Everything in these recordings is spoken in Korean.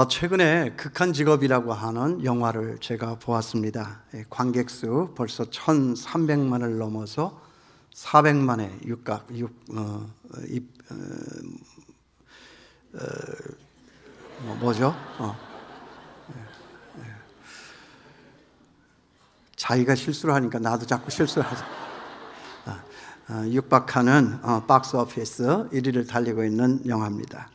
최근에 극한 직업이라고 하는 영화를 제가 보았습니다. 관객 수 벌써 1,300만을 넘어서 400만에 뭐죠? 자기가 실수를 하니까 나도 자꾸 실수를 하죠. 육박하는 박스 오피스 1위를 달리고 있는 영화입니다.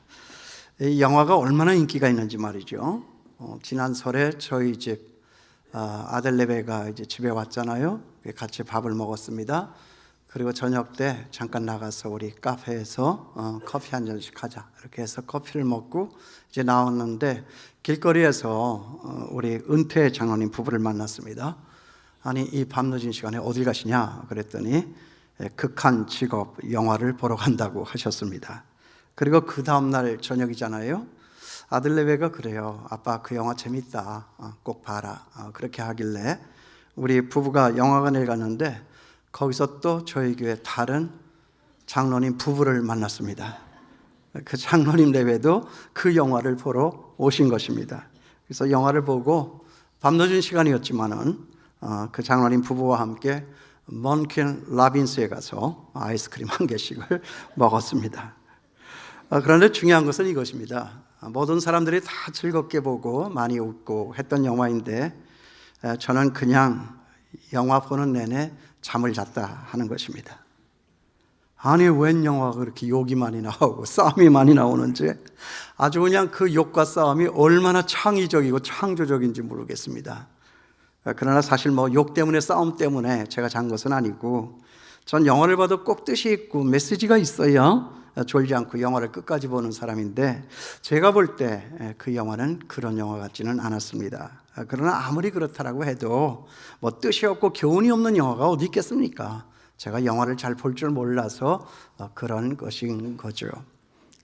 이 영화가 얼마나 인기가 있는지 말이죠. 지난 설에 저희 집 아들네배가 이제 집에 왔잖아요. 같이 밥을 먹었습니다. 그리고 저녁 때 잠깐 나가서 우리 카페에서 커피 한 잔씩 하자 이렇게 해서 커피를 먹고 이제 나왔는데 길거리에서 우리 은퇴 장로님 부부를 만났습니다. 아니 이 밤늦은 시간에 어딜 가시냐 그랬더니 극한 직업 영화를 보러 간다고 하셨습니다. 그리고 그 다음날 저녁이잖아요. 아들네배가 그래요. 아빠 그 영화 재밌다. 꼭 봐라. 그렇게 하길래 우리 부부가 영화관에 갔는데 거기서 또 저희 교회 다른 장로님 부부를 만났습니다. 그 장로님 네배도 그 영화를 보러 오신 것입니다. 그래서 영화를 보고 밤늦은 시간이었지만은 그 장로님 부부와 함께 먼킨 라빈스에 가서 아이스크림 한 개씩을 먹었습니다. 그런데 중요한 것은 이것입니다. 모든 사람들이 다 즐겁게 보고 많이 웃고 했던 영화인데 저는 그냥 영화 보는 내내 잠을 잤다 하는 것입니다. 아니 웬 영화가 그렇게 욕이 많이 나오고 싸움이 많이 나오는지 아주 그냥 그 욕과 싸움이 얼마나 창의적이고 창조적인지 모르겠습니다. 그러나 사실 욕 때문에 싸움 때문에 제가 잔 것은 아니고 전 영화를 봐도 꼭 뜻이 있고 메시지가 있어야 졸지 않고 영화를 끝까지 보는 사람인데 제가 볼 때 그 영화는 그런 영화 같지는 않았습니다. 그러나 아무리 그렇다라고 해도 뜻이 없고 교훈이 없는 영화가 어디 있겠습니까? 제가 영화를 잘 볼 줄 몰라서 그런 것인 거죠.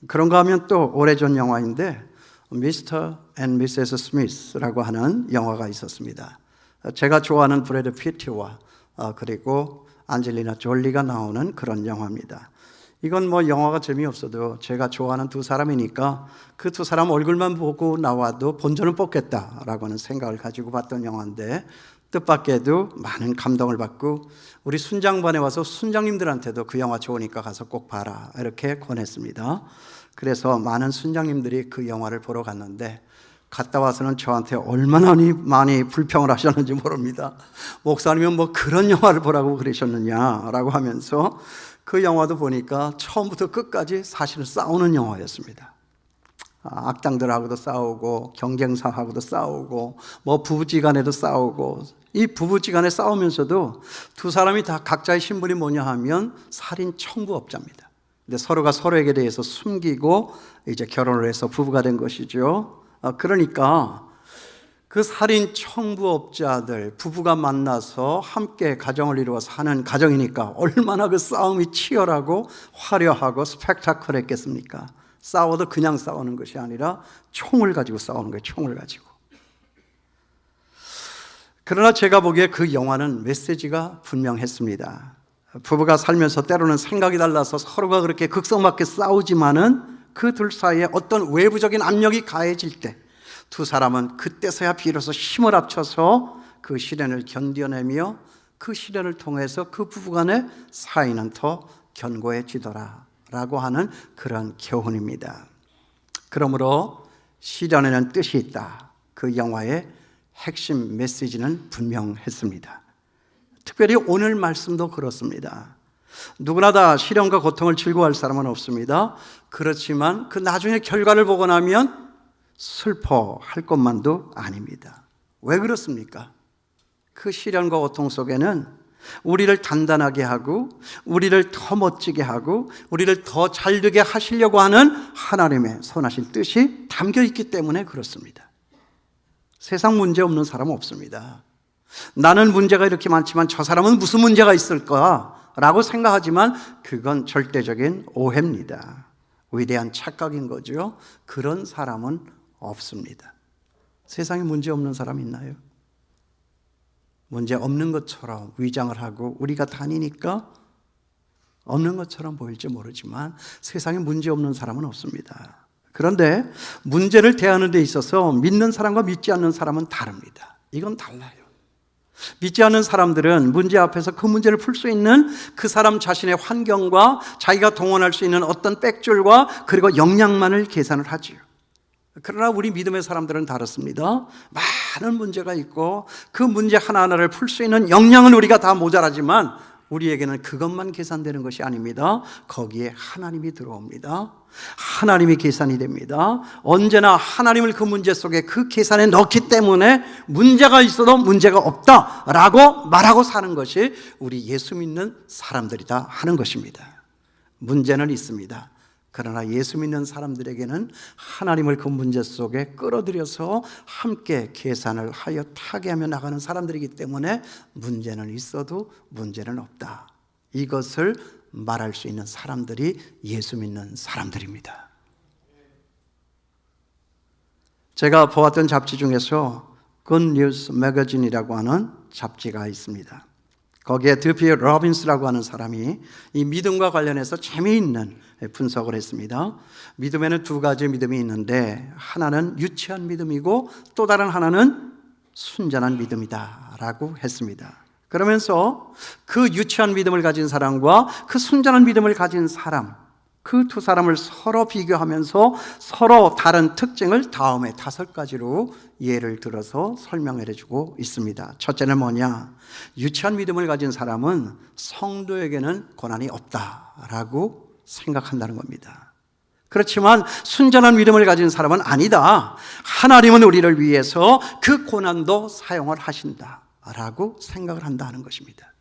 그런가 하면 또 오래전 영화인데 미스터 앤 미세스 스미스라고 하는 영화가 있었습니다. 제가 좋아하는 브래드 피트와 그리고 안젤리나 졸리가 나오는 그런 영화입니다. 이건 영화가 재미없어도 제가 좋아하는 두 사람이니까 그 두 사람 얼굴만 보고 나와도 본전을 뽑겠다라고 하는 생각을 가지고 봤던 영화인데 뜻밖에도 많은 감동을 받고 우리 순장반에 와서 순장님들한테도 그 영화 좋으니까 가서 꼭 봐라 이렇게 권했습니다. 그래서 많은 순장님들이 그 영화를 보러 갔는데 갔다 와서는 저한테 얼마나 많이 불평을 하셨는지 모릅니다. 목사님은 그런 영화를 보라고 그러셨느냐라고 하면서 그 영화도 보니까 처음부터 끝까지 사실은 싸우는 영화였습니다. 악당들하고도 싸우고 경쟁사하고도 싸우고 부부지간에도 싸우고 이 부부지간에 싸우면서도 두 사람이 다 각자의 신분이 뭐냐 하면 살인 청부업자입니다. 근데 서로가 서로에게 대해서 숨기고 이제 결혼을 해서 부부가 된 것이죠. 그러니까 그 살인 청부업자들 부부가 만나서 함께 가정을 이루어 사는 가정이니까 얼마나 그 싸움이 치열하고 화려하고 스펙타클했겠습니까? 싸워도 그냥 싸우는 것이 아니라 총을 가지고 싸우는 거예요. 총을 가지고. 그러나 제가 보기에 그 영화는 메시지가 분명했습니다. 부부가 살면서 때로는 생각이 달라서 서로가 그렇게 극성맞게 싸우지만은 그 둘 사이에 어떤 외부적인 압력이 가해질 때 두 사람은 그때서야 비로소 힘을 합쳐서 그 시련을 견뎌내며 그 시련을 통해서 그 부부간의 사이는 더 견고해지더라 라고 하는 그런 교훈입니다. 그러므로 시련에는 뜻이 있다. 그 영화의 핵심 메시지는 분명했습니다. 특별히 오늘 말씀도 그렇습니다. 누구나 다 시련과 고통을 즐거워할 사람은 없습니다. 그렇지만 그 나중에 결과를 보고 나면 슬퍼할 것만도 아닙니다. 왜 그렇습니까? 그 시련과 고통 속에는 우리를 단단하게 하고 우리를 더 멋지게 하고 우리를 더 잘되게 하시려고 하는 하나님의 선하신 뜻이 담겨 있기 때문에 그렇습니다. 세상 문제 없는 사람은 없습니다. 나는 문제가 이렇게 많지만 저 사람은 무슨 문제가 있을까? 라고 생각하지만 그건 절대적인 오해입니다. 위대한 착각인 거죠. 그런 사람은 없습니다. 세상에 문제 없는 사람 있나요? 문제 없는 것처럼 위장을 하고 우리가 다니니까 없는 것처럼 보일지 모르지만 세상에 문제 없는 사람은 없습니다. 그런데 문제를 대하는 데 있어서 믿는 사람과 믿지 않는 사람은 다릅니다. 이건 달라요. 믿지 않는 사람들은 문제 앞에서 그 문제를 풀 수 있는 그 사람 자신의 환경과 자기가 동원할 수 있는 어떤 백줄과 그리고 역량만을 계산을 하지요. 그러나 우리 믿음의 사람들은 다릅니다. 많은 문제가 있고 그 문제 하나하나를 풀 수 있는 역량은 우리가 다 모자라지만 우리에게는 그것만 계산되는 것이 아닙니다. 거기에 하나님이 들어옵니다. 하나님이 계산이 됩니다. 언제나 하나님을 그 문제 속에 그 계산에 넣기 때문에 문제가 있어도 문제가 없다라고 말하고 사는 것이 우리 예수 믿는 사람들이다 하는 것입니다. 문제는 있습니다. 그러나 예수 믿는 사람들에게는 하나님을 그 문제 속에 끌어들여서 함께 계산을 하여 타개하며 나가는 사람들이기 때문에 문제는 있어도 문제는 없다. 이것을 말할 수 있는 사람들이 예수 믿는 사람들입니다. 제가 보았던 잡지 중에서 굿뉴스 매거진이라고 하는 잡지가 있습니다. 거기에 드피 로빈스라고 하는 사람이 이 믿음과 관련해서 재미있는 분석을 했습니다. 믿음에는 두 가지 믿음이 있는데 하나는 유치한 믿음이고 또 다른 하나는 순전한 믿음이다 라고 했습니다. 그러면서 그 유치한 믿음을 가진 사람과 그 순전한 믿음을 가진 사람, 그 두 사람을 서로 비교하면서 서로 다른 특징을 다음에 5가지로 예를 들어서 설명을 해주고 있습니다. 첫째는 뭐냐? 유치한 믿음을 가진 사람은 성도에게는 고난이 없다라고 생각한다는 겁니다. 그렇지만 순전한 믿음을 가진 사람은 아니다. 하나님은 우리를 위해서 그 고난도 사용을 하신다라고 생각을 한다는 것입니다.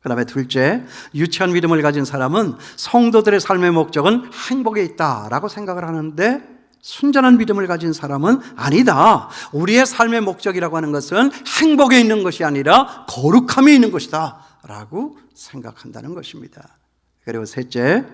그 다음에 둘째, 유치한 믿음을 가진 사람은 성도들의 삶의 목적은 행복에 있다라고 생각을 하는데 순전한 믿음을 가진 사람은 아니다. 우리의 삶의 목적이라고 하는 것은 행복에 있는 것이 아니라 거룩함에 있는 것이다 라고 생각한다는 것입니다. 그리고 셋째,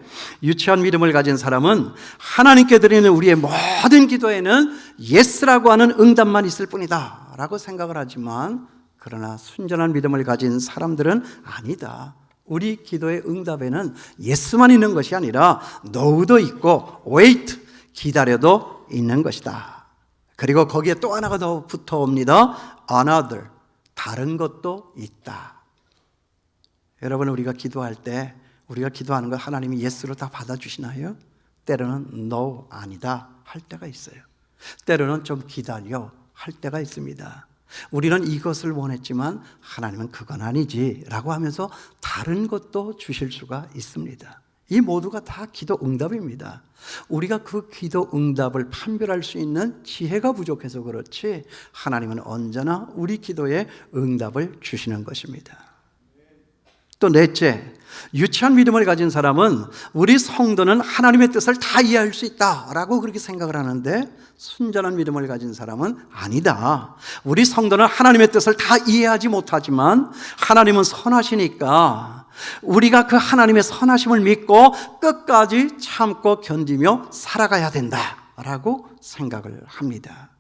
유치한 믿음을 가진 사람은 하나님께 드리는 우리의 모든 기도에는 예스라고 하는 응답만 있을 뿐이다 라고 생각을 하지만 그러나 순전한 믿음을 가진 사람들은 아니다. 우리 기도의 응답에는 예스만 있는 것이 아니라 no도 있고 wait, 기다려도 있는 것이다. 그리고 거기에 또 하나가 더 붙어옵니다. another, 다른 것도 있다. 여러분, 우리가 기도할 때 우리가 기도하는 거 하나님이 예스로 다 받아주시나요? 때로는 no, 아니다 할 때가 있어요. 때로는 좀 기다려 할 때가 있습니다. 우리는 이것을 원했지만 하나님은 그건 아니지 라고 하면서 다른 것도 주실 수가 있습니다. 이 모두가 다 기도 응답입니다. 우리가 그 기도 응답을 판별할 수 있는 지혜가 부족해서 그렇지 하나님은 언제나 우리 기도에 응답을 주시는 것입니다. 또 넷째, 유치한 믿음을 가진 사람은 우리 성도는 하나님의 뜻을 다 이해할 수 있다라고 그렇게 생각을 하는데 순전한 믿음을 가진 사람은 아니다. 우리 성도는 하나님의 뜻을 다 이해하지 못하지만 하나님은 선하시니까 우리가 그 하나님의 선하심을 믿고 끝까지 참고 견디며 살아가야 된다라고 생각을 합니다.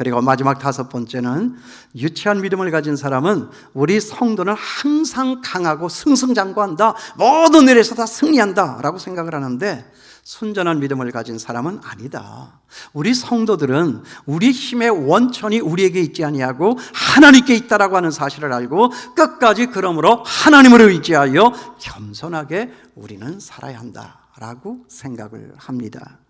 그리고 마지막 5번째는 유치한 믿음을 가진 사람은 우리 성도는 항상 강하고 승승장구한다. 모든 일에서 다 승리한다 라고 생각을 하는데 순전한 믿음을 가진 사람은 아니다. 우리 성도들은 우리 힘의 원천이 우리에게 있지 아니하고 하나님께 있다라고 하는 사실을 알고 끝까지 그러므로 하나님을 의지하여 겸손하게 우리는 살아야 한다라고 생각을 합니다.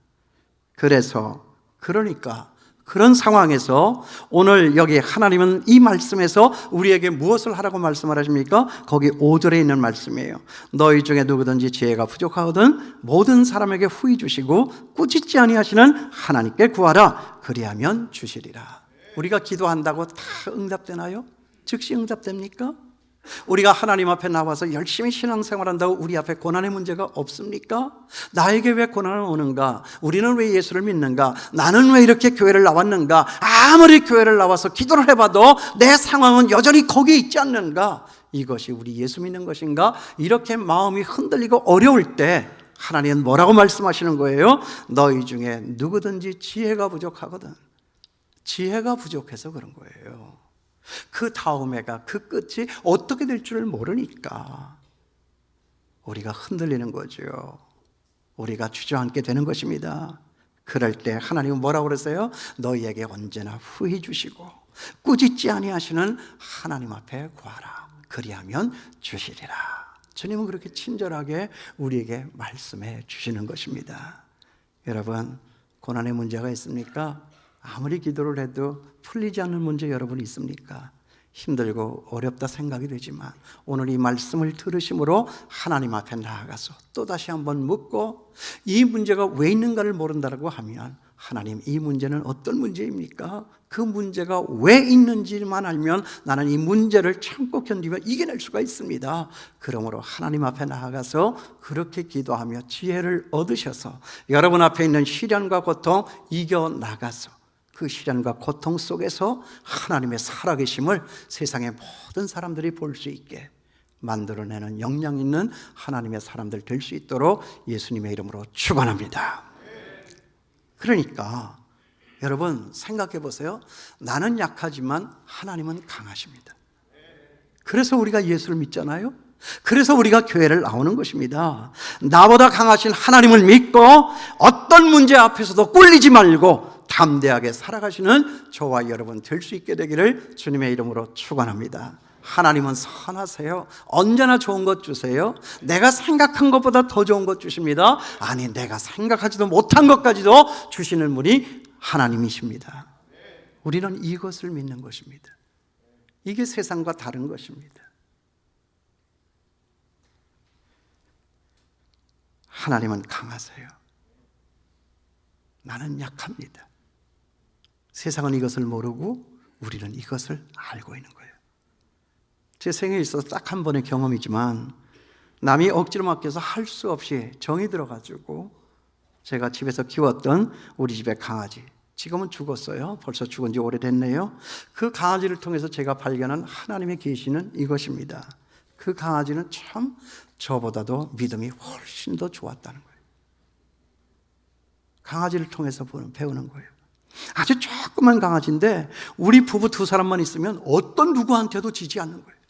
그러니까 그런 상황에서 오늘 여기 하나님은 이 말씀에서 우리에게 무엇을 하라고 말씀을 하십니까? 거기 5절에 있는 말씀이에요. 너희 중에 누구든지 지혜가 부족하거든 모든 사람에게 후히 주시고 꾸짖지 아니하시는 하나님께 구하라. 그리하면 주시리라. 우리가 기도한다고 다 응답되나요? 즉시 응답됩니까? 우리가 하나님 앞에 나와서 열심히 신앙생활한다고 우리 앞에 고난의 문제가 없습니까? 나에게 왜 고난은 오는가? 우리는 왜 예수를 믿는가? 나는 왜 이렇게 교회를 나왔는가? 아무리 교회를 나와서 기도를 해봐도 내 상황은 여전히 거기에 있지 않는가? 이것이 우리 예수 믿는 것인가? 이렇게 마음이 흔들리고 어려울 때 하나님은 뭐라고 말씀하시는 거예요? 너희 중에 누구든지 지혜가 부족하거든. 지혜가 부족해서 그런 거예요. 그 다음에가 그 끝이 어떻게 될 줄을 모르니까 우리가 흔들리는 거죠. 우리가 주저앉게 되는 것입니다. 그럴 때 하나님은 뭐라고 그러세요? 너희에게 언제나 후히 주시고 꾸짖지 아니하시는 하나님 앞에 구하라. 그리하면 주시리라. 주님은 그렇게 친절하게 우리에게 말씀해 주시는 것입니다. 여러분, 고난의 문제가 있습니까? 아무리 기도를 해도 풀리지 않는 문제 여러분 있습니까? 힘들고 어렵다 생각이 되지만 오늘 이 말씀을 들으심으로 하나님 앞에 나아가서 또다시 한번 묻고 이 문제가 왜 있는가를 모른다고 하면 하나님, 이 문제는 어떤 문제입니까? 그 문제가 왜 있는지만 알면 나는 이 문제를 참고 견디며 이겨낼 수가 있습니다. 그러므로 하나님 앞에 나아가서 그렇게 기도하며 지혜를 얻으셔서 여러분 앞에 있는 시련과 고통 이겨나가서 그 시련과 고통 속에서 하나님의 살아계심을 세상의 모든 사람들이 볼 수 있게 만들어내는 역량 있는 하나님의 사람들 될 수 있도록 예수님의 이름으로 축원합니다. 그러니까 여러분 생각해 보세요. 나는 약하지만 하나님은 강하십니다. 그래서 우리가 예수를 믿잖아요. 그래서 우리가 교회를 나오는 것입니다. 나보다 강하신 하나님을 믿고 어떤 문제 앞에서도 꿀리지 말고 담대하게 살아가시는 저와 여러분 될 수 있게 되기를 주님의 이름으로 축원합니다. 하나님은 선하세요. 언제나 좋은 것 주세요. 내가 생각한 것보다 더 좋은 것 주십니다. 아니, 내가 생각하지도 못한 것까지도 주시는 분이 하나님이십니다. 우리는 이것을 믿는 것입니다. 이게 세상과 다른 것입니다. 하나님은 강하세요. 나는 약합니다. 세상은 이것을 모르고 우리는 이것을 알고 있는 거예요. 제 생애에 있어서 딱 한 번의 경험이지만 남이 억지로 맡겨서 할 수 없이 정이 들어가지고 제가 집에서 키웠던 우리 집의 강아지, 지금은 죽었어요. 벌써 죽은 지 오래됐네요. 그 강아지를 통해서 제가 발견한 하나님의 계시는 이것입니다. 그 강아지는 참 저보다도 믿음이 훨씬 더 좋았다는 거예요. 강아지를 통해서 배우는 거예요. 아주 조그만 강아지인데 우리 부부 두 사람만 있으면 어떤 누구한테도 지지 않는 거예요.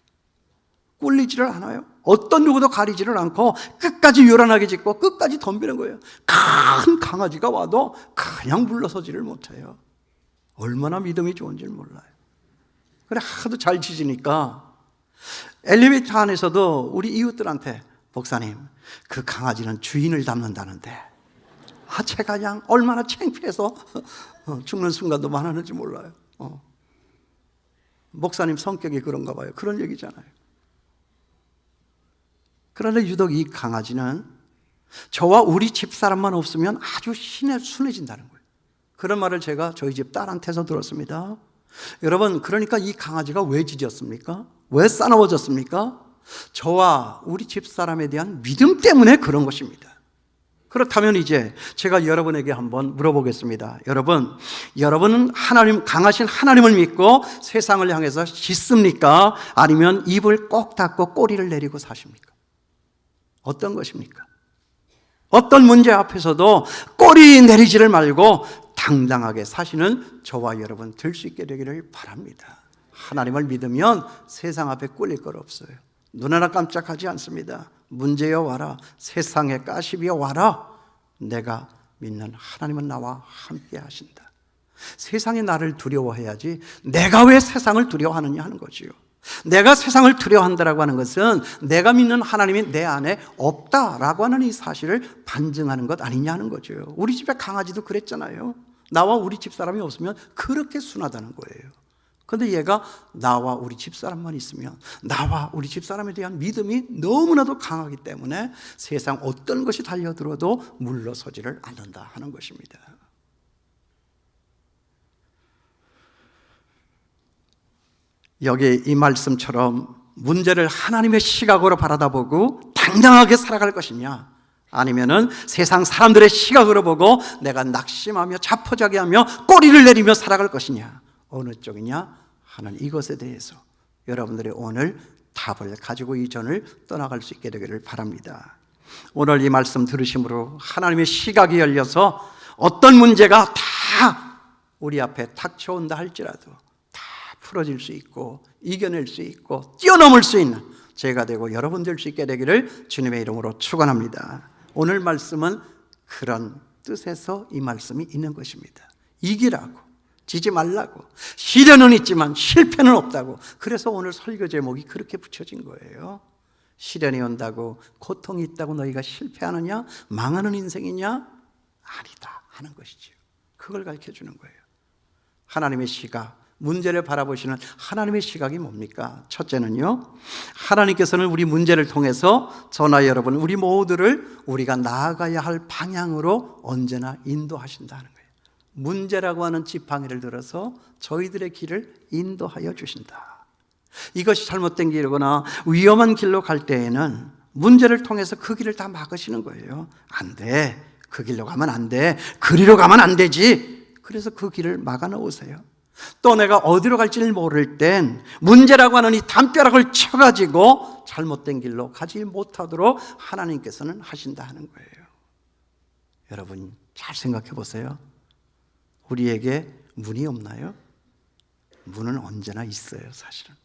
꿀리지를 않아요. 어떤 누구도 가리지를 않고 끝까지 요란하게 짖고 끝까지 덤비는 거예요. 큰 강아지가 와도 그냥 물러서지를 못해요. 얼마나 믿음이 좋은지를 몰라요. 그래 하도 잘 짖으니까 엘리베이터 안에서도 우리 이웃들한테 목사님, 그 강아지는 주인을 닮는다는데 제가 그냥 얼마나 창피해서 죽는 순간도 많았는지 몰라요. 목사님 성격이 그런가 봐요. 그런 얘기잖아요. 그런데 유독 이 강아지는 저와 우리 집사람만 없으면 아주 순해진다는 거예요. 그런 말을 제가 저희 집 딸한테서 들었습니다. 여러분, 그러니까 이 강아지가 왜 짖었습니까? 왜 싸나워졌습니까? 저와 우리 집사람에 대한 믿음 때문에 그런 것입니다. 그렇다면 이제 제가 여러분에게 한번 물어보겠습니다. 여러분은 강하신 하나님을 믿고 세상을 향해서 짖습니까? 아니면 입을 꼭 닫고 꼬리를 내리고 사십니까? 어떤 것입니까? 어떤 문제 앞에서도 꼬리 내리지를 말고 당당하게 사시는 저와 여러분 될 수 있게 되기를 바랍니다. 하나님을 믿으면 세상 앞에 꿀릴 것 없어요. 눈 하나 깜짝하지 않습니다. 문제여 와라, 세상의 가십이여 와라. 내가 믿는 하나님은 나와 함께 하신다. 세상이 나를 두려워해야지 내가 왜 세상을 두려워하느냐 하는 거지요. 내가 세상을 두려워한다라고 하는 것은 내가 믿는 하나님이 내 안에 없다라고 하는 이 사실을 반증하는 것 아니냐 하는 거죠. 우리 집에 강아지도 그랬잖아요. 나와 우리 집사람이 없으면 그렇게 순하다는 거예요. 그런데 얘가 나와 우리 집사람만 있으면 나와 우리 집사람에 대한 믿음이 너무나도 강하기 때문에 세상 어떤 것이 달려들어도 물러서지를 않는다 하는 것입니다. 여기 이 말씀처럼 문제를 하나님의 시각으로 바라다보고 당당하게 살아갈 것이냐, 아니면은 세상 사람들의 시각으로 보고 내가 낙심하며 자포자기하며 꼬리를 내리며 살아갈 것이냐, 어느 쪽이냐 하는 이것에 대해서 여러분들이 오늘 답을 가지고 이 전을 떠나갈 수 있게 되기를 바랍니다. 오늘 이 말씀 들으심으로 하나님의 시각이 열려서 어떤 문제가 다 우리 앞에 닥쳐온다 할지라도 다 풀어질 수 있고 이겨낼 수 있고 뛰어넘을 수 있는 제가 되고 여러분 될 수 있게 되기를 주님의 이름으로 축원합니다. 오늘 말씀은 그런 뜻에서 이 말씀이 있는 것입니다. 이기라고, 지지 말라고. 시련은 있지만 실패는 없다고. 그래서 오늘 설교 제목이 그렇게 붙여진 거예요. 시련이 온다고, 고통이 있다고 너희가 실패하느냐? 망하는 인생이냐? 아니다 하는 것이죠. 그걸 가르쳐주는 거예요. 하나님의 시각, 문제를 바라보시는 하나님의 시각이 뭡니까? 첫째는요, 하나님께서는 우리 문제를 통해서 저나 여러분, 우리 모두를 우리가 나아가야 할 방향으로 언제나 인도하신다는 거예요. 문제라고 하는 지팡이를 들어서 저희들의 길을 인도하여 주신다. 이것이 잘못된 길이거나 위험한 길로 갈 때에는 문제를 통해서 그 길을 다 막으시는 거예요. 안 돼. 그 길로 가면 안 돼. 그리로 가면 안 되지. 그래서 그 길을 막아 놓으세요. 또 내가 어디로 갈지를 모를 땐 문제라고 하는 이 담벼락을 쳐가지고 잘못된 길로 가지 못하도록 하나님께서는 하신다 하는 거예요. 여러분 잘 생각해 보세요. 우리에게 문이 없나요? 문은 언제나 있어요. 사실은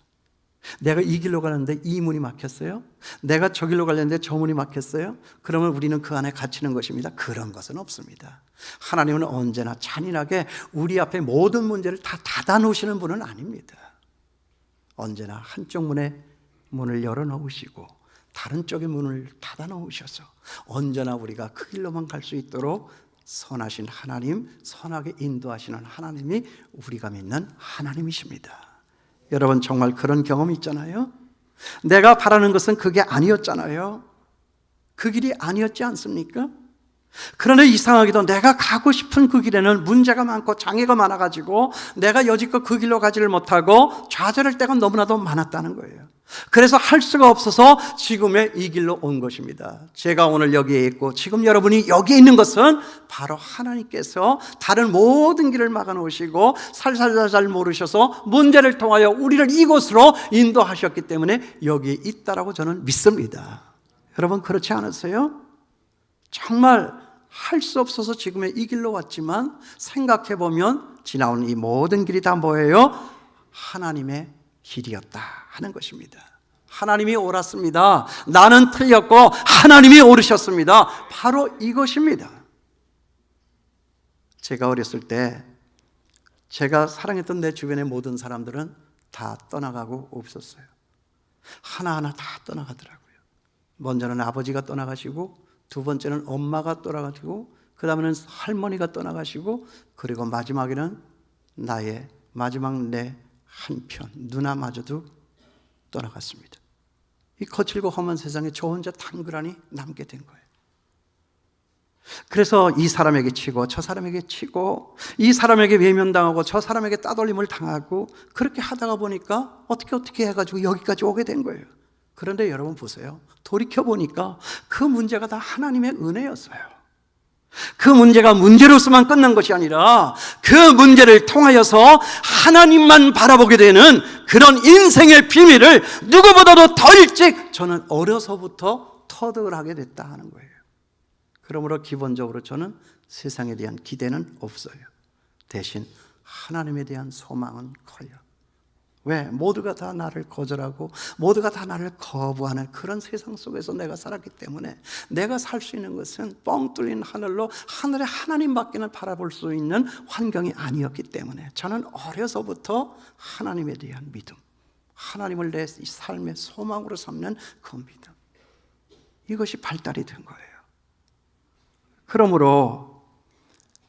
내가 이 길로 가는데 이 문이 막혔어요? 내가 저 길로 가려는데 저 문이 막혔어요? 그러면 우리는 그 안에 갇히는 것입니다. 그런 것은 없습니다. 하나님은 언제나 잔인하게 우리 앞에 모든 문제를 다 닫아 놓으시는 분은 아닙니다. 언제나 한쪽 문을 열어 놓으시고 다른 쪽의 문을 닫아 놓으셔서 언제나 우리가 그 길로만 갈 수 있도록 선하신 하나님, 선하게 인도하시는 하나님이 우리가 믿는 하나님이십니다. 여러분 정말 그런 경험이 있잖아요. 내가 바라는 것은 그게 아니었잖아요. 그 길이 아니었지 않습니까? 그런데 이상하게도 내가 가고 싶은 그 길에는 문제가 많고 장애가 많아가지고 내가 여지껏 그 길로 가지를 못하고 좌절할 때가 너무나도 많았다는 거예요. 그래서 할 수가 없어서 지금의 이 길로 온 것입니다. 제가 오늘 여기에 있고 지금 여러분이 여기에 있는 것은 바로 하나님께서 다른 모든 길을 막아놓으시고 살살살살 모르셔서 문제를 통하여 우리를 이곳으로 인도하셨기 때문에 여기에 있다라고 저는 믿습니다. 여러분 그렇지 않으세요? 정말 할 수 없어서 지금의 이 길로 왔지만 생각해보면 지나온 이 모든 길이 다 뭐예요? 하나님의 길이었다 하는 것입니다. 하나님이 옳았습니다. 나는 틀렸고 하나님이 옳으셨습니다. 바로 이것입니다. 제가 어렸을 때 제가 사랑했던 내 주변의 모든 사람들은 다 떠나가고 없었어요. 하나하나 다 떠나가더라고요. 먼저는 아버지가 떠나가시고 두 번째는 엄마가 떠나가시고 그 다음에는 할머니가 떠나가시고 그리고 마지막에는 나의 마지막 내 한편 누나마저도 떠나갔습니다. 이 거칠고 험한 세상에 저 혼자 탕그라니 남게 된 거예요. 그래서 이 사람에게 치고 저 사람에게 치고 이 사람에게 외면당하고 저 사람에게 따돌림을 당하고 그렇게 하다가 보니까 어떻게 해가지고 여기까지 오게 된 거예요. 그런데 여러분 보세요. 돌이켜보니까 그 문제가 다 하나님의 은혜였어요. 그 문제가 문제로서만 끝난 것이 아니라 그 문제를 통하여서 하나님만 바라보게 되는 그런 인생의 비밀을 누구보다도 더 일찍 저는 어려서부터 터득을 하게 됐다 하는 거예요. 그러므로 기본적으로 저는 세상에 대한 기대는 없어요. 대신 하나님에 대한 소망은 커요. 왜? 모두가 다 나를 거절하고 모두가 다 나를 거부하는 그런 세상 속에서 내가 살았기 때문에 내가 살 수 있는 것은 뻥 뚫린 하늘로 하늘의 하나님밖에는 바라볼 수 있는 환경이 아니었기 때문에 저는 어려서부터 하나님에 대한 믿음, 하나님을 내 삶의 소망으로 삼는 그 믿음, 이것이 발달이 된 거예요. 그러므로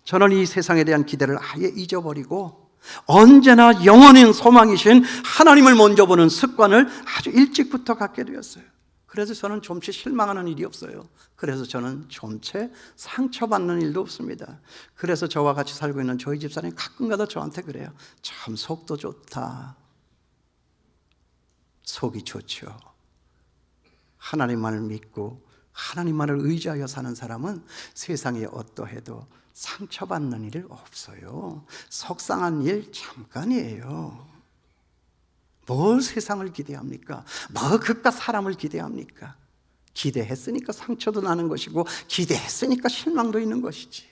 저는 이 세상에 대한 기대를 아예 잊어버리고 언제나 영원한 소망이신 하나님을 먼저 보는 습관을 아주 일찍부터 갖게 되었어요. 그래서 저는 좀체 실망하는 일이 없어요. 그래서 저는 좀체 상처받는 일도 없습니다. 그래서 저와 같이 살고 있는 저희 집사람이 가끔가다 저한테 그래요. 참 속도 좋다. 속이 좋죠. 하나님만을 믿고 하나님만을 의지하여 사는 사람은 세상에 어떠해도 상처받는 일 없어요. 속상한 일 잠깐이에요. 뭘 세상을 기대합니까? 뭐 그깟 사람을 기대합니까? 기대했으니까 상처도 나는 것이고 기대했으니까 실망도 있는 것이지.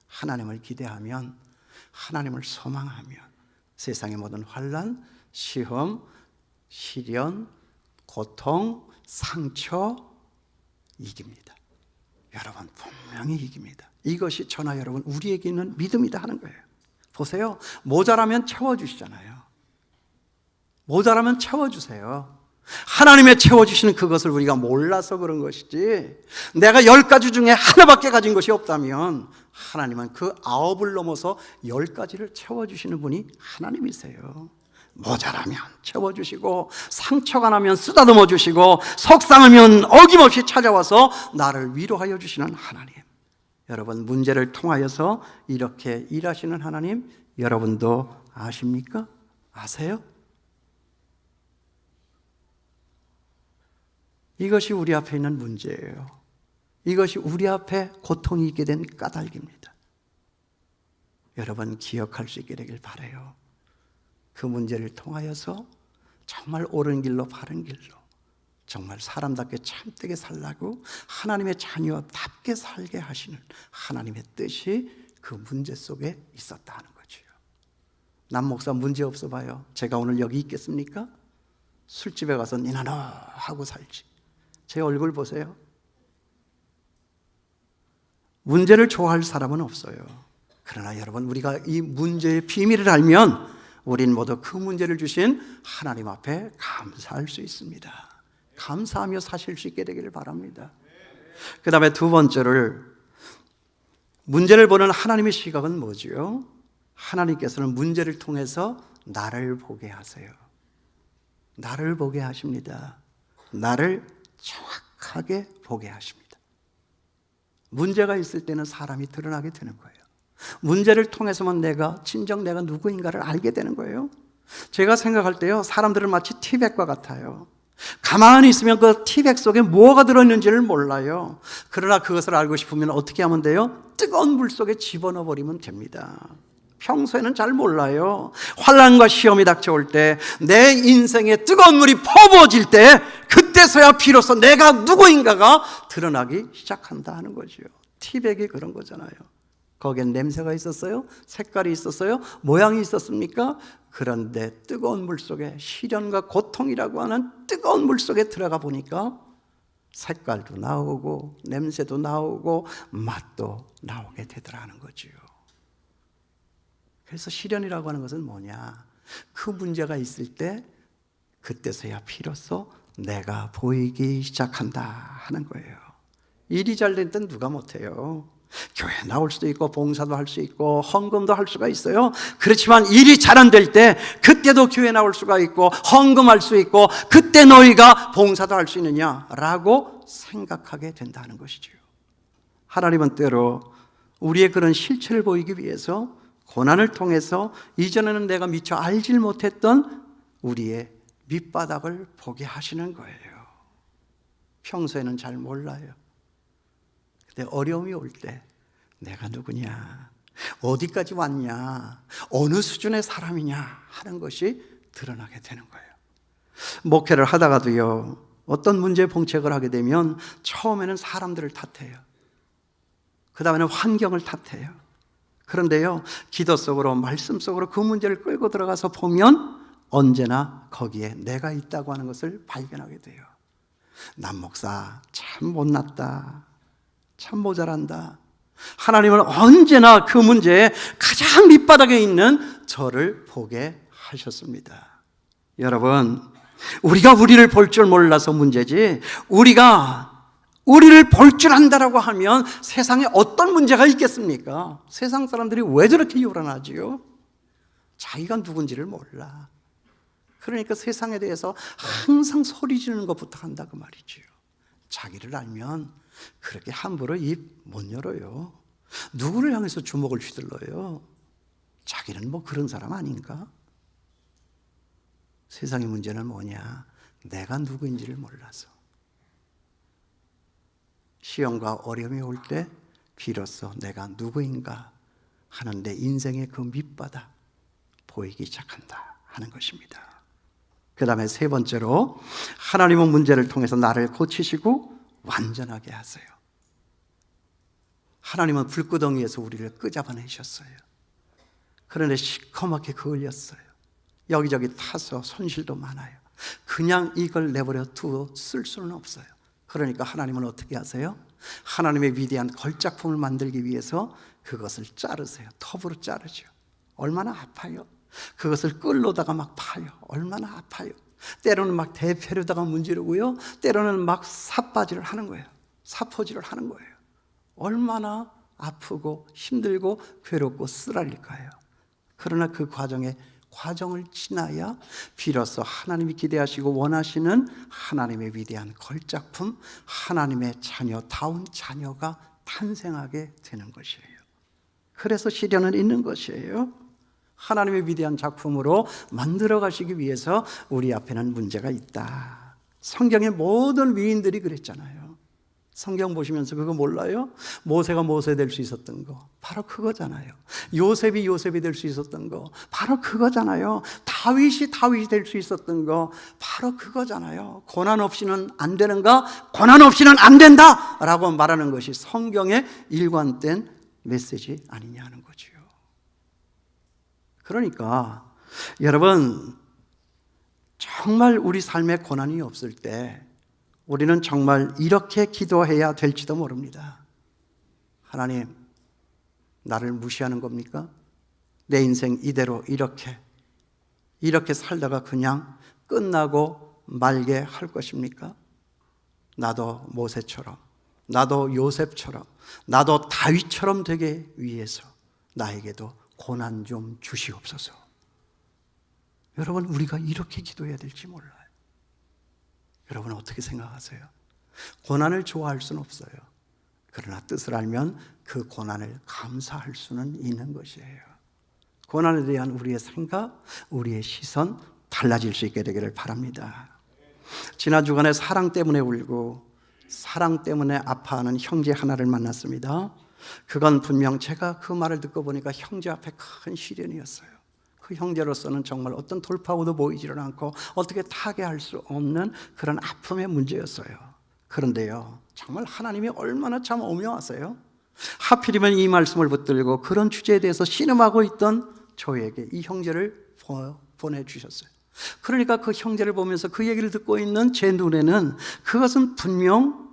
하나님을 기대하면, 하나님을 소망하면 세상의 모든 환난, 시험, 시련, 고통, 상처 이깁니다. 여러분 분명히 이깁니다. 이것이 저나 여러분 우리에게 있는 믿음이다 하는 거예요. 보세요. 모자라면 채워주시잖아요. 모자라면 채워주세요. 하나님의 채워주시는 그것을 우리가 몰라서 그런 것이지, 내가 10가지 중에 하나밖에 가진 것이 없다면 하나님은 그 9을 넘어서 10가지를 채워주시는 분이 하나님이세요. 모자라면 채워주시고, 상처가 나면 쓰다듬어 주시고, 속상하면 어김없이 찾아와서 나를 위로하여 주시는 하나님. 여러분, 문제를 통하여서 이렇게 일하시는 하나님 여러분도 아십니까? 아세요? 이것이 우리 앞에 있는 문제예요. 이것이 우리 앞에 고통이 있게 된 까닭입니다. 여러분 기억할 수 있게 되길 바라요. 그 문제를 통하여서 정말 옳은 길로 바른 길로, 정말 사람답게 참되게 살라고 하나님의 자녀답게 살게 하시는 하나님의 뜻이 그 문제 속에 있었다 하는 거죠. 남 목사 문제 없어 봐요. 제가 오늘 여기 있겠습니까? 술집에 가서 니나노 하고 살지. 제 얼굴 보세요. 문제를 좋아할 사람은 없어요. 그러나 여러분, 우리가 이 문제의 비밀을 알면 우린 모두 그 문제를 주신 하나님 앞에 감사할 수 있습니다. 감사하며 사실 수 있게 되기를 바랍니다. 그 다음에 두 번째를, 문제를 보는 하나님의 시각은 뭐지요? 하나님께서는 문제를 통해서 나를 보게 하세요. 나를 보게 하십니다. 나를 정확하게 보게 하십니다. 문제가 있을 때는 사람이 드러나게 되는 거예요. 문제를 통해서만 내가 진정 내가 누구인가를 알게 되는 거예요. 제가 생각할 때요, 사람들은 마치 티백과 같아요. 가만히 있으면 그 티백 속에 뭐가 들어있는지를 몰라요. 그러나 그것을 알고 싶으면 어떻게 하면 돼요? 뜨거운 물 속에 집어넣어 버리면 됩니다. 평소에는 잘 몰라요. 환난과 시험이 닥쳐올 때, 내 인생에 뜨거운 물이 퍼부어질 때, 그때서야 비로소 내가 누구인가가 드러나기 시작한다 하는 거죠. 티백이 그런 거잖아요. 거기엔 냄새가 있었어요? 색깔이 있었어요? 모양이 있었습니까? 그런데 뜨거운 물 속에, 시련과 고통이라고 하는 뜨거운 물 속에 들어가 보니까 색깔도 나오고 냄새도 나오고 맛도 나오게 되더라는 거지요. 그래서 시련이라고 하는 것은 뭐냐? 그 문제가 있을 때 그때서야 비로소 내가 보이기 시작한다 하는 거예요. 일이 잘 된 때는 누가 못해요. 교회 나올 수도 있고 봉사도 할 수 있고 헌금도 할 수가 있어요. 그렇지만 일이 잘 안 될 때 그때도 교회 나올 수가 있고 헌금할 수 있고 그때 너희가 봉사도 할 수 있느냐라고 생각하게 된다는 것이죠. 하나님은 때로 우리의 그런 실체를 보이기 위해서 고난을 통해서 이전에는 내가 미처 알질 못했던 우리의 밑바닥을 보게 하시는 거예요. 평소에는 잘 몰라요. 근데 어려움이 올 때 내가 누구냐, 어디까지 왔냐, 어느 수준의 사람이냐 하는 것이 드러나게 되는 거예요. 목회를 하다가도요, 어떤 문제에 봉책을 하게 되면 처음에는 사람들을 탓해요. 그 다음에는 환경을 탓해요. 그런데요, 기도 속으로, 말씀 속으로 그 문제를 끌고 들어가서 보면 언제나 거기에 내가 있다고 하는 것을 발견하게 돼요. 남 목사 참 못났다, 참 모자란다. 하나님은 언제나 그 문제에 가장 밑바닥에 있는 저를 보게 하셨습니다. 여러분, 우리가 우리를 볼 줄 몰라서 문제지, 우리가 우리를 볼 줄 안다라고 하면 세상에 어떤 문제가 있겠습니까? 세상 사람들이 왜 저렇게 요란하지요? 자기가 누군지를 몰라. 그러니까 세상에 대해서 항상 소리 지르는 것부터 한다 그 말이지요. 자기를 알면 그렇게 함부로 입 못 열어요. 누구를 향해서 주먹을 휘둘러요? 자기는 뭐 그런 사람 아닌가? 세상의 문제는 뭐냐? 내가 누구인지를 몰라서. 시험과 어려움이 올 때 비로소 내가 누구인가 하는 내 인생의 그 밑바닥 보이기 시작한다 하는 것입니다. 그 다음에 세 번째로, 하나님은 문제를 통해서 나를 고치시고 완전하게 하세요. 하나님은 불구덩이에서 우리를 끄잡아내셨어요. 그런데 시커멓게 그을렸어요. 여기저기 타서 손실도 많아요. 그냥 이걸 내버려 두어 쓸 수는 없어요. 그러니까 하나님은 어떻게 하세요? 하나님의 위대한 걸작품을 만들기 위해서 그것을 자르세요. 톱으로 자르죠. 얼마나 아파요. 그것을 끌로다가 막 파요. 얼마나 아파요. 때로는 막 대패로다가 문지르고요, 때로는 막 삿바지를 하는 거예요. 사포질을 하는 거예요. 얼마나 아프고 힘들고 괴롭고 쓰라릴까요? 그러나 그 과정을 지나야 비로소 하나님이 기대하시고 원하시는 하나님의 위대한 걸작품, 하나님의 자녀다운 자녀가 탄생하게 되는 것이에요. 그래서 시련은 있는 것이에요. 하나님의 위대한 작품으로 만들어 가시기 위해서 우리 앞에는 문제가 있다. 성경의 모든 위인들이 그랬잖아요. 성경 보시면서 그거 몰라요? 모세가 모세 될 수 있었던 거 바로 그거잖아요. 요셉이 요셉이 될 수 있었던 거 바로 그거잖아요. 다윗이 될 수 있었던 거 바로 그거잖아요. 고난 없이는 안 되는가? 고난 없이는 안 된다! 라고 말하는 것이 성경의 일관된 메시지 아니냐 하는 거죠. 그러니까 여러분, 정말 우리 삶에 고난이 없을 때 우리는 정말 이렇게 기도해야 될지도 모릅니다. 하나님, 나를 무시하는 겁니까? 내 인생 이대로 이렇게 살다가 그냥 끝나고 말게 할 것입니까? 나도 모세처럼, 나도 요셉처럼, 나도 다윗처럼 되기 위해서 나에게도 고난 좀 주시옵소서. 여러분, 우리가 이렇게 기도해야 될지 몰라요. 여러분 어떻게 생각하세요? 고난을 좋아할 수는 없어요. 그러나 뜻을 알면 그 고난을 감사할 수는 있는 것이에요. 고난에 대한 우리의 생각, 우리의 시선 달라질 수 있게 되기를 바랍니다. 지난 주간에 사랑 때문에 울고 사랑 때문에 아파하는 형제 하나를 만났습니다. 그건 분명 제가 그 말을 듣고 보니까 형제 앞에 큰 시련이었어요. 그 형제로서는 정말 어떤 돌파구도 보이지를 않고 어떻게 타개할 수 없는 그런 아픔의 문제였어요. 그런데요, 정말 하나님이 얼마나 참 오묘하세요. 하필이면 이 말씀을 붙들고 그런 주제에 대해서 신음하고 있던 저에게 이 형제를 보내주셨어요. 그러니까 그 형제를 보면서 그 얘기를 듣고 있는 제 눈에는 그것은 분명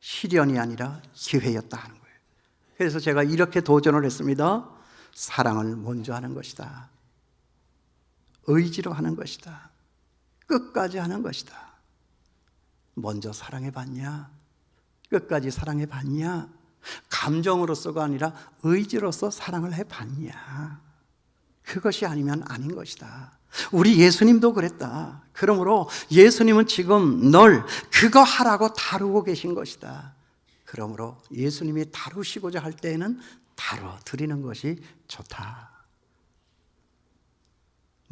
시련이 아니라 기회였다 하는 거예요. 그래서 제가 이렇게 도전을 했습니다. 사랑을 먼저 하는 것이다. 의지로 하는 것이다. 끝까지 하는 것이다. 먼저 사랑해봤냐? 끝까지 사랑해봤냐? 감정으로서가 아니라 의지로서 사랑을 해봤냐? 그것이 아니면 아닌 것이다. 우리 예수님도 그랬다. 그러므로 예수님은 지금 널 그거 하라고 다루고 계신 것이다. 그러므로 예수님이 다루시고자 할 때에는 다뤄드리는 것이 좋다.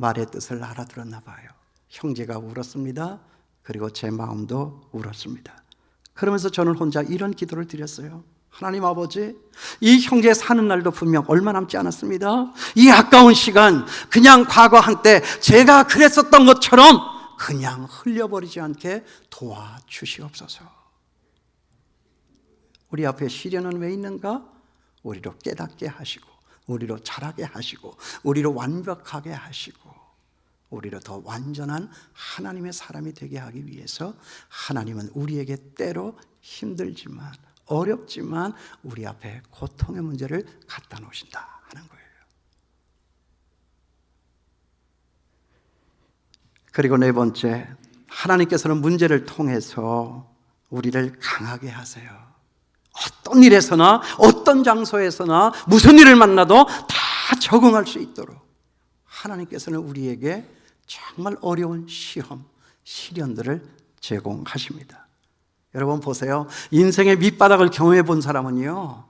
말의 뜻을 알아들었나 봐요. 형제가 울었습니다. 그리고 제 마음도 울었습니다. 그러면서 저는 혼자 이런 기도를 드렸어요. 하나님 아버지, 이 형제 사는 날도 분명 얼마 남지 않았습니다. 이 아까운 시간 그냥 과거 한때 제가 그랬었던 것처럼 그냥 흘려버리지 않게 도와주시옵소서. 우리 앞에 시련은 왜 있는가? 우리로 깨닫게 하시고, 우리로 자라게 하시고, 우리로 완벽하게 하시고, 우리로 더 완전한 하나님의 사람이 되게 하기 위해서 하나님은 우리에게 때로 힘들지만 어렵지만 우리 앞에 고통의 문제를 갖다 놓으신다 하는 거예요. 그리고 네 번째, 하나님께서는 문제를 통해서 우리를 강하게 하세요. 어떤 일에서나 어떤 장소에서나 무슨 일을 만나도 다 적응할 수 있도록 하나님께서는 우리에게 정말 어려운 시험, 시련들을 제공하십니다. 여러분 보세요. 인생의 밑바닥을 경험해 본 사람은요,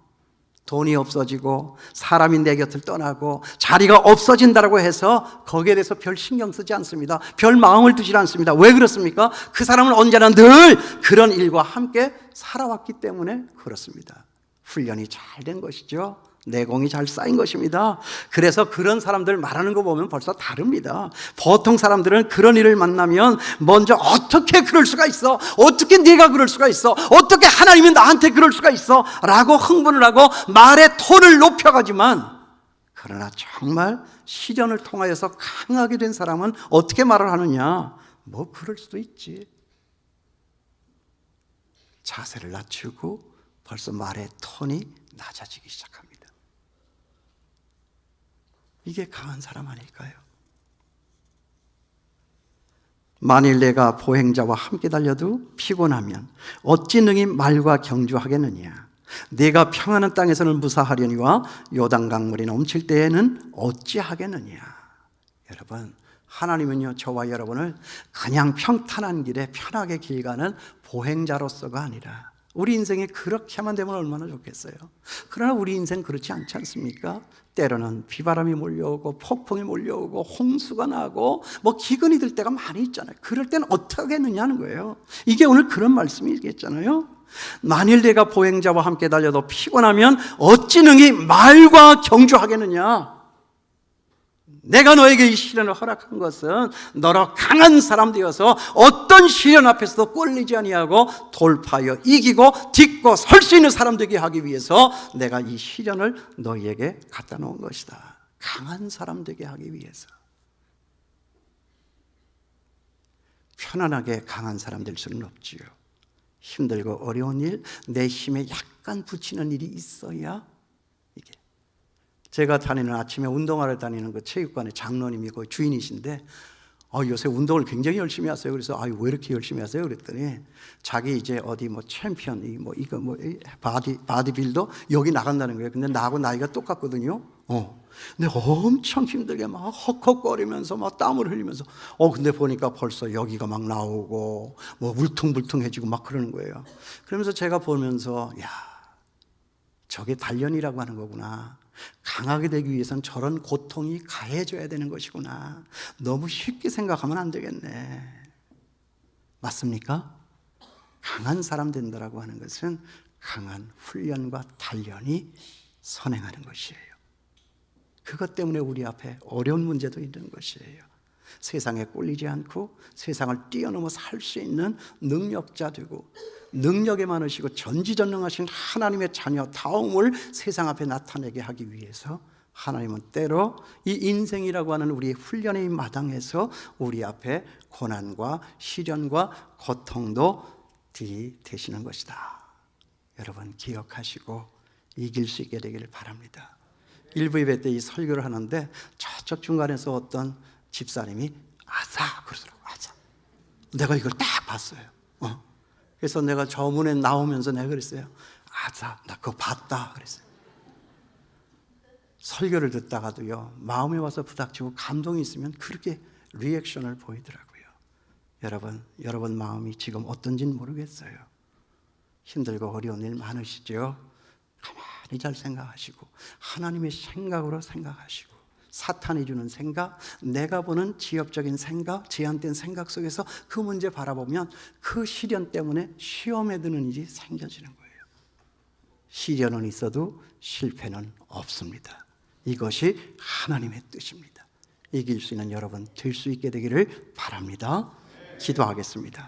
돈이 없어지고 사람이 내 곁을 떠나고 자리가 없어진다고 해서 거기에 대해서 별 신경 쓰지 않습니다. 별 마음을 두지 않습니다. 왜 그렇습니까? 그 사람은 언제나 늘 그런 일과 함께 살아왔기 때문에 그렇습니다. 훈련이 잘 된 것이죠. 내공이 잘 쌓인 것입니다. 그래서 그런 사람들 말하는 거 보면 벌써 다릅니다. 보통 사람들은 그런 일을 만나면 먼저 어떻게 그럴 수가 있어? 어떻게 네가 그럴 수가 있어? 어떻게 하나님이 나한테 그럴 수가 있어? 라고 흥분을 하고 말의 톤을 높여가지만, 그러나 정말 시련을 통하여서 강하게 된 사람은 어떻게 말을 하느냐? 뭐 그럴 수도 있지. 자세를 낮추고 벌써 말의 톤이 낮아지기 시작합니다. 이게 강한 사람 아닐까요? 만일 내가 보행자와 함께 달려도 피곤하면 어찌 능히 말과 경주하겠느냐? 내가 평안한 땅에서는 무사하려니와 요단강 물이 넘칠 때에는 어찌하겠느냐? 여러분, 하나님은요, 저와 여러분을 그냥 평탄한 길에 편하게 길 가는 보행자로서가 아니라 우리 인생에 그렇게만 되면 얼마나 좋겠어요. 그러나 우리 인생 그렇지 않지 않습니까? 때로는 비바람이 몰려오고 폭풍이 몰려오고 홍수가 나고 뭐 기근이 들 때가 많이 있잖아요. 그럴 때는 어떻게 하겠느냐는 거예요. 이게 오늘 그런 말씀이겠잖아요. 만일 내가 보행자와 함께 달려도 피곤하면 어찌 능히 말과 경주하겠느냐? 내가 너에게 이 시련을 허락한 것은 너로 강한 사람 되어서 어떤 시련 앞에서도 꼴리지 아니하고 돌파하여 이기고 딛고 설 수 있는 사람 되게 하기 위해서 내가 이 시련을 너희에게 갖다 놓은 것이다. 강한 사람 되게 하기 위해서. 편안하게 강한 사람 될 수는 없지요. 힘들고 어려운 일, 내 힘에 약간 붙이는 일이 있어야 이게. 제가 다니는 아침에 운동하러 다니는 그 체육관의 장로님이 그 주인이신데 요새 운동을 굉장히 열심히 하세요. 그래서 왜 이렇게 열심히 하세요? 그랬더니 자기 이제 어디 뭐 챔피언 바디빌더 여기 나간다는 거예요. 근데 나하고 나이가 똑같거든요. 근데 엄청 힘들게 막 헉헉거리면서 막 땀을 흘리면서 근데 보니까 벌써 여기가 막 나오고 뭐 울퉁불퉁해지고 막 그러는 거예요. 그러면서 제가 보면서 야, 저게 단련이라고 하는 거구나. 강하게 되기 위해서는 저런 고통이 가해져야 되는 것이구나. 너무 쉽게 생각하면 안 되겠네. 맞습니까? 강한 사람 된다라고 하는 것은 강한 훈련과 단련이 선행하는 것이에요. 그것 때문에 우리 앞에 어려운 문제도 있는 것이에요. 세상에 꼴리지 않고 세상을 뛰어넘어 살 수 있는 능력자 되고 능력에 많으시고 전지전능하신 하나님의 자녀다움을 세상 앞에 나타내게 하기 위해서 하나님은 때로 이 인생이라고 하는 우리 훈련의 마당에서 우리 앞에 고난과 시련과 고통도 들이대시는 것이다. 여러분 기억하시고 이길 수 있게 되기를 바랍니다. 일부 예배 때 이 설교를 하는데 저쪽 중간에서 어떤 집사님이 아사 그러더라고. 아사. 내가 이걸 딱 봤어요. 그래서 내가 저 문에 나오면서 내가 그랬어요. 아사, 나 그거 봤다 그랬어요. 설교를 듣다가도요, 마음에 와서 부닥치고 감동이 있으면 그렇게 리액션을 보이더라고요. 여러분 마음이 지금 어떤지는 모르겠어요. 힘들고 어려운 일 많으시죠? 가만히 잘 생각하시고 하나님의 생각으로 생각하시고 사탄이 주는 생각, 내가 보는 지엽적인 생각, 제한된 생각 속에서 그 문제 바라보면 그 시련 때문에 시험에 드는 일이 생겨지는 거예요. 시련은 있어도 실패는 없습니다. 이것이 하나님의 뜻입니다. 이길 수 있는 여러분 될 수 있게 되기를 바랍니다. 기도하겠습니다.